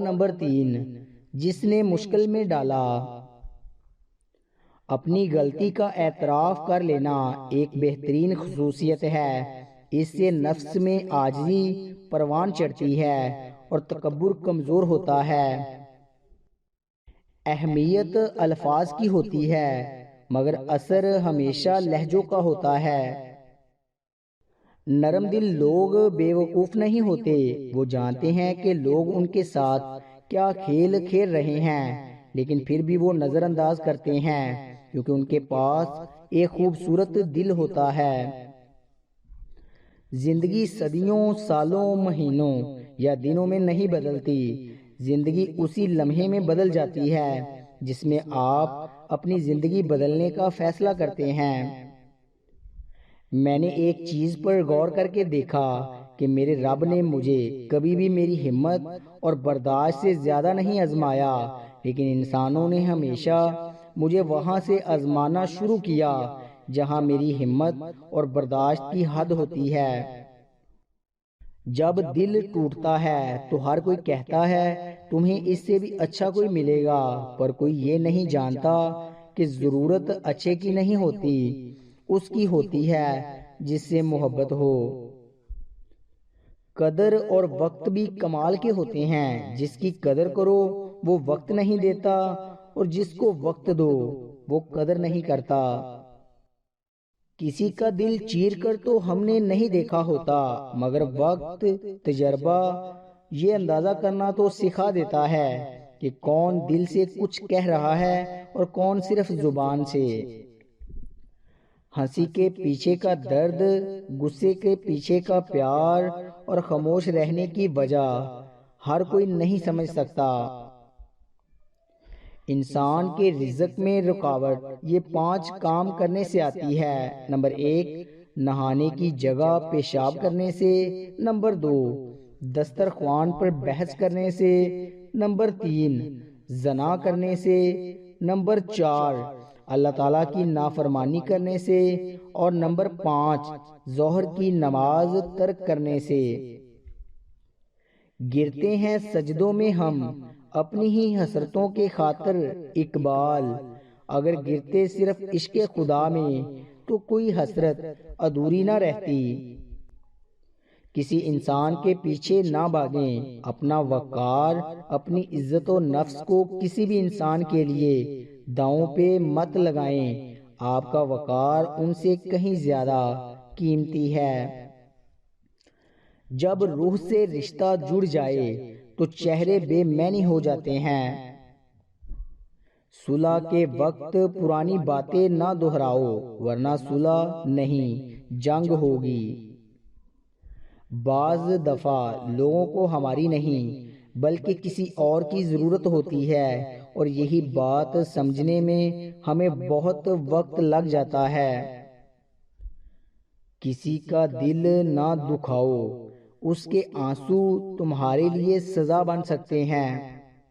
Number 3، جس نے مشکل میں ڈالا۔ اپنی غلطی کا اعتراف کر لینا ایک بہترین خصوصیت ہے۔ اس سے نفس میں عاجزی پروان چڑھتی ہے اور تکبر کمزور ہوتا ہے۔ اہمیت الفاظ کی ہوتی ہے مگر اثر ہمیشہ لہجوں کا ہوتا ہے۔ نرم دل لوگ بے وقوف نہیں ہوتے، وہ جانتے ہیں کہ لوگ ان کے ساتھ کیا کھیل کھیل رہے ہیں، لیکن پھر بھی وہ نظر انداز کرتے ہیں کیونکہ ان کے پاس ایک خوبصورت دل ہوتا ہے۔ زندگی صدیوں، سالوں، مہینوں یا دنوں میں نہیں بدلتی، زندگی اسی لمحے میں بدل جاتی ہے جس میں آپ اپنی زندگی بدلنے کا فیصلہ کرتے ہیں۔ میں نے ایک چیز پر غور کر کے دیکھا کہ میرے رب نے مجھے کبھی بھی میری ہمت اور برداشت سے زیادہ نہیں آزمایا، لیکن انسانوں نے ہمیشہ مجھے وہاں سے آزمانا شروع کیا جہاں میری ہمت اور برداشت کی حد ہوتی ہے۔ جب دل ٹوٹتا ہے تو ہر کوئی کہتا ہے تمہیں اس سے بھی اچھا کوئی ملے گا، پر کوئی یہ نہیں جانتا کہ ضرورت اچھے کی نہیں ہوتی، اس کی ہوتی ہے جس سے محبت ہو۔ قدر اور وقت بھی کمال کے ہوتے ہیں، جس کی قدر کرو وہ وقت نہیں دیتا اور جس کو وقت دو وہ قدر نہیں کرتا۔ کسی کا دل چیر کر تو ہم نے نہیں دیکھا ہوتا، مگر وقت، تجربہ یہ اندازہ کرنا تو سکھا دیتا ہے کہ کون دل سے کچھ کہہ رہا ہے اور کون صرف زبان سے۔ ہنسی کے پیچھے کا درد، غصے کے پیچھے کا پیار اور خاموش رہنے کی وجہ ہر کوئی نہیں سمجھ سکتا۔ انسان کے رزق میں رکاوٹ یہ 5 کام کرنے سے آتی ہے۔ نمبر 1، نہانے کی جگہ پیشاب کرنے سے۔ نمبر 2، دسترخوان پر بحث کرنے سے۔ نمبر 3، زنا کرنے سے۔ نمبر 4، اللہ تعالیٰ کی نافرمانی کرنے سے۔ اور نمبر 5، ظہر کی نماز ترک کرنے سے۔ گرتے ہیں سجدوں میں ہم اپنی ہی حسرتوں کے خاطر اقبال، اگر گرتے صرف عشق خدا میں تو کوئی حسرت ادھوری نہ رہتی۔ کسی انسان کے پیچھے نہ بھاگیں، اپنا وقار، اپنی عزت و نفس کو کسی بھی انسان کے لیے داؤں پہ مت لگائیں، آپ کا وقار ان سے کہیں زیادہ قیمتی ہے۔ جب روح سے رشتہ جڑ جائے تو چہرے بے معنی ہو جاتے ہیں۔ صلح کے وقت پرانی باتیں نہ دہراؤ ورنہ صلح نہیں، جنگ ہوگی۔ بعض دفعہ لوگوں کو ہماری نہیں بلکہ کسی اور کی ضرورت ہوتی ہے اور یہی بات سمجھنے میں ہمیں بہت وقت لگ جاتا ہے۔ کسی کا دل نہ دکھاؤ، اس کے آنسو تمہارے لیے سزا بن سکتے ہیں۔